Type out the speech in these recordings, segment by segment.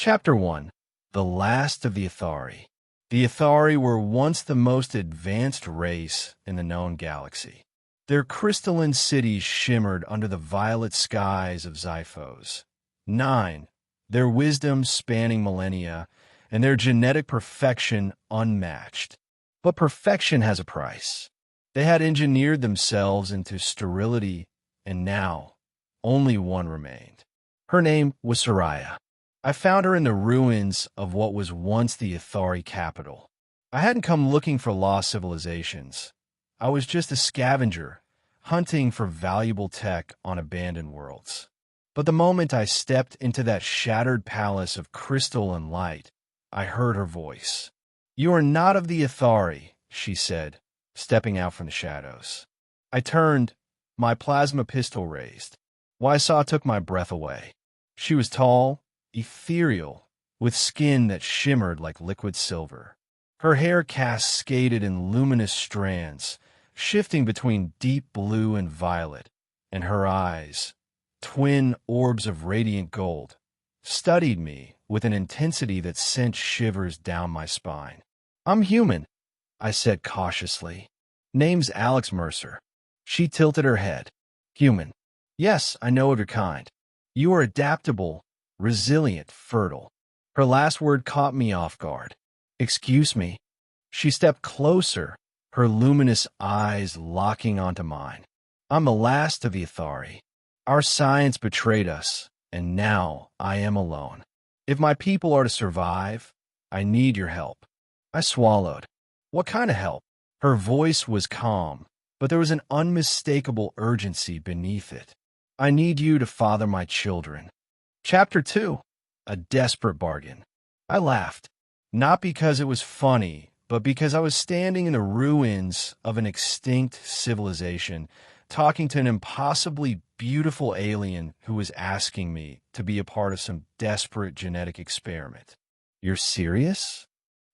Chapter 1. The Last of the Athari. The Athari were once the most advanced race in the known galaxy. Their crystalline cities shimmered under the violet skies of Xiphos. 9. Their wisdom spanning millennia, and their genetic perfection unmatched. But perfection has a price. They had engineered themselves into sterility, and now only one remained. Her name was Seraya. I found her in the ruins of what was once the Athari capital. I hadn't come looking for lost civilizations. I was just a scavenger, hunting for valuable tech on abandoned worlds. But the moment I stepped into that shattered palace of crystal and light, I heard her voice. "You are not of the Athari," she said, stepping out from the shadows. I turned, my plasma pistol raised. What I saw took my breath away. She was tall, ethereal, with skin that shimmered like liquid silver. Her hair cascaded in luminous strands, shifting between deep blue and violet, and her eyes, twin orbs of radiant gold, studied me with an intensity that sent shivers down my spine. "I'm human," I said cautiously. "Name's Alex Mercer." She tilted her head. "Human. Yes, I know of your kind. You are adaptable, resilient, fertile." Her last word caught me off guard. "Excuse me." She stepped closer, her luminous eyes locking onto mine. "I'm the last of the Athari. Our science betrayed us, and now I am alone. If my people are to survive, I need your help." I swallowed. "What kind of help?" Her voice was calm, but there was an unmistakable urgency beneath it. "I need you to father my children." Chapter 2. A Desperate Bargain. I laughed, not because it was funny, but because I was standing in the ruins of an extinct civilization, talking to an impossibly beautiful alien who was asking me to be a part of some desperate genetic experiment. "You're serious?"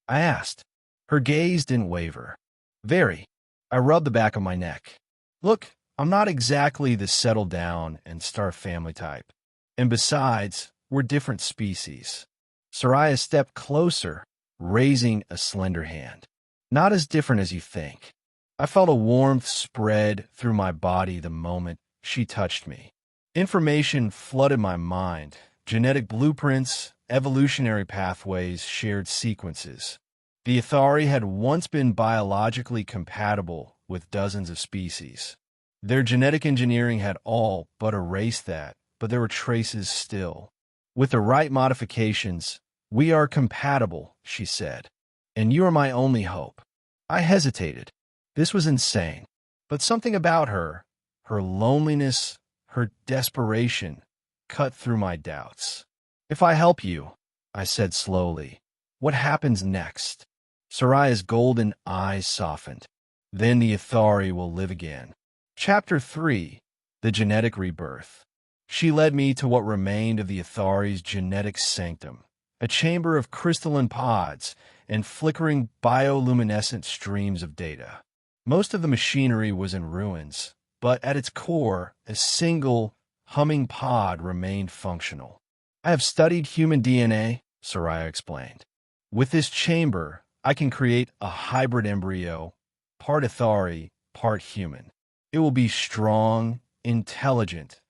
I asked. Her gaze didn't waver. "Very." I rubbed the back of my neck. "Look, I'm not exactly the settle down and start family type. And besides, we're different species." Seraya stepped closer, raising a slender hand. "Not as different as you think." I felt a warmth spread through my body the moment she touched me. Information flooded my mind: genetic blueprints, evolutionary pathways, shared sequences. The Athari had once been biologically compatible with dozens of species. Their genetic engineering had all but erased that, but there were traces still. "With the right modifications, we are compatible," she said, "and you are my only hope." I hesitated. This was insane. But something about her loneliness, her desperation, cut through my doubts. "If I help you," I said slowly, "what happens next?" Saraya's golden eyes softened. "Then the Athari will live again." Chapter 3. The Genetic Rebirth. She led me to what remained of the Athari's genetic sanctum, a chamber of crystalline pods and flickering bioluminescent streams of data. Most of the machinery was in ruins, but at its core, a single, humming pod remained functional. "I have studied human DNA," Seraya explained. "With this chamber, I can create a hybrid embryo, part Athari, part human. It will be strong, intelligent,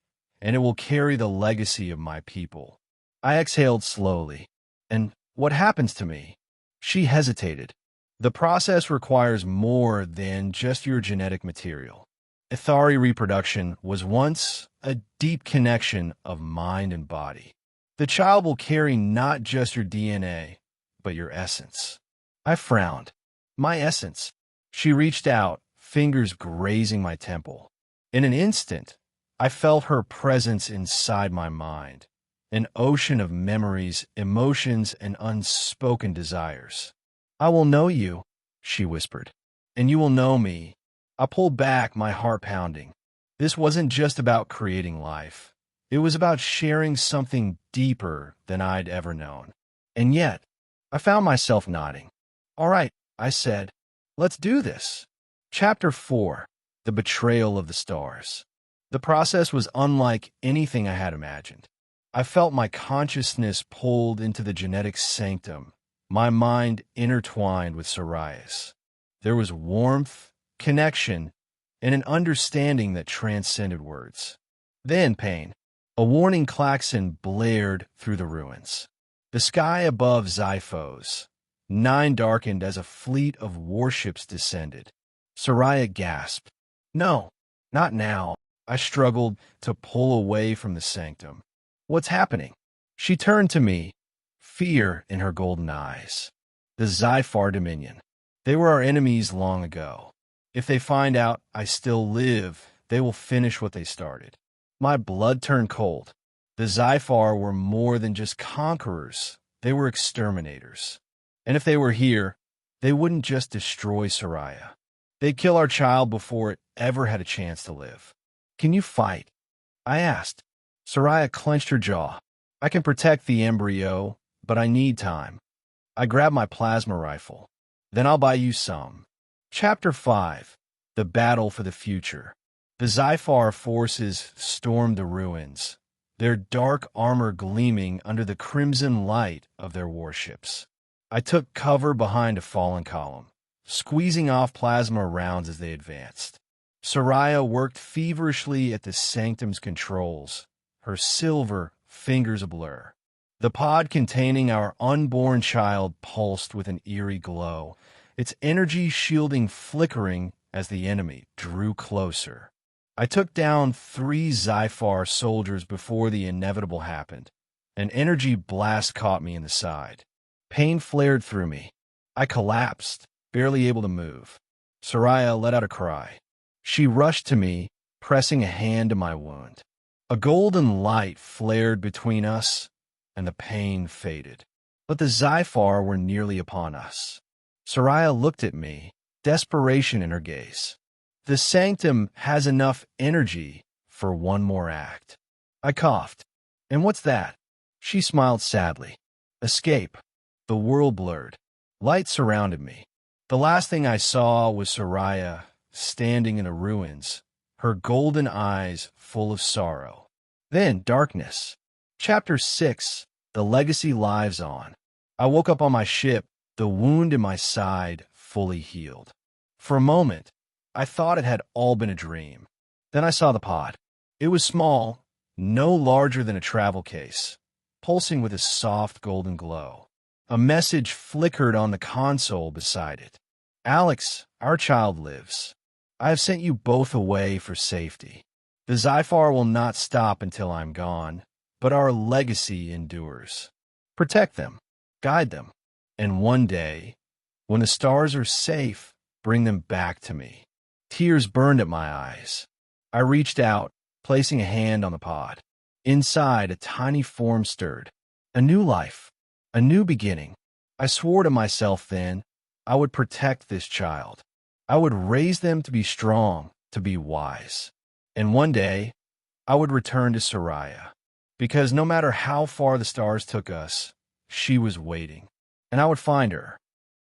and it will carry the legacy of my people." I exhaled slowly. "And what happens to me?" She hesitated. "The process requires more than just your genetic material. Athari reproduction was once a deep connection of mind and body. The child will carry not just your DNA, but your essence." I frowned. "My essence?" She reached out, fingers grazing my temple. In an instant, I felt her presence inside my mind, an ocean of memories, emotions, and unspoken desires. "I will know you," she whispered, "and you will know me." I pulled back, my heart pounding. This wasn't just about creating life. It was about sharing something deeper than I'd ever known. And yet, I found myself nodding. "All right," I said, "let's do this." Chapter 4. The Betrayal of the Stars. The process was unlike anything I had imagined. I felt my consciousness pulled into the genetic sanctum, my mind intertwined with Seraya's. There was warmth, connection, and an understanding that transcended words. Then pain. A warning klaxon blared through the ruins. The sky above Xiphos, 9 darkened as a fleet of warships descended. Seraya gasped. No, not now. I struggled to pull away from the sanctum. What's happening? She turned to me, fear in her golden eyes. The Xiphar Dominion. They were our enemies long ago. If they find out I still live, they will finish what they started. My blood turned cold. The Xiphar were more than just conquerors. They were exterminators. And if they were here, they wouldn't just destroy Seraya. They'd kill our child before it ever had a chance to live. Can you fight? I asked. Seraya clenched her jaw. I can protect the embryo, but I need time. I grabbed my plasma rifle. Then I'll buy you some. Chapter 5. The Battle for the Future. The Xiphar forces stormed the ruins, their dark armor gleaming under the crimson light of their warships. I took cover behind a fallen column, squeezing off plasma rounds as they advanced. Seraya worked feverishly at the sanctum's controls, her silver fingers ablur. The pod containing our unborn child pulsed with an eerie glow, its energy shielding flickering as the enemy drew closer. I took down 3 Xiphar soldiers before the inevitable happened. An energy blast caught me in the side. Pain flared through me. I collapsed, barely able to move. Seraya let out a cry. She rushed to me, pressing a hand to my wound. A golden light flared between us, and the pain faded. But the Xiphar were nearly upon us. Seraya looked at me, desperation in her gaze. The sanctum has enough energy for one more act. I coughed. And what's that? She smiled sadly. Escape. The world blurred. Light surrounded me. The last thing I saw was Seraya standing in the ruins, her golden eyes full of sorrow. Then darkness. Chapter 6. The Legacy Lives On. I woke up on my ship, the wound in my side fully healed. For a moment, I thought it had all been a dream. Then I saw the pod. It was small, no larger than a travel case, pulsing with a soft golden glow. A message flickered on the console beside it. Alex, our child lives. I have sent you both away for safety. The Xiphar will not stop until I'm gone, but our legacy endures. Protect them, guide them, and one day, when the stars are safe, bring them back to me. Tears burned at my eyes. I reached out, placing a hand on the pod. Inside, a tiny form stirred. A new life, a new beginning. I swore to myself then, I would protect this child. I would raise them to be strong, to be wise. And one day, I would return to Seraya. Because no matter how far the stars took us, she was waiting. And I would find her,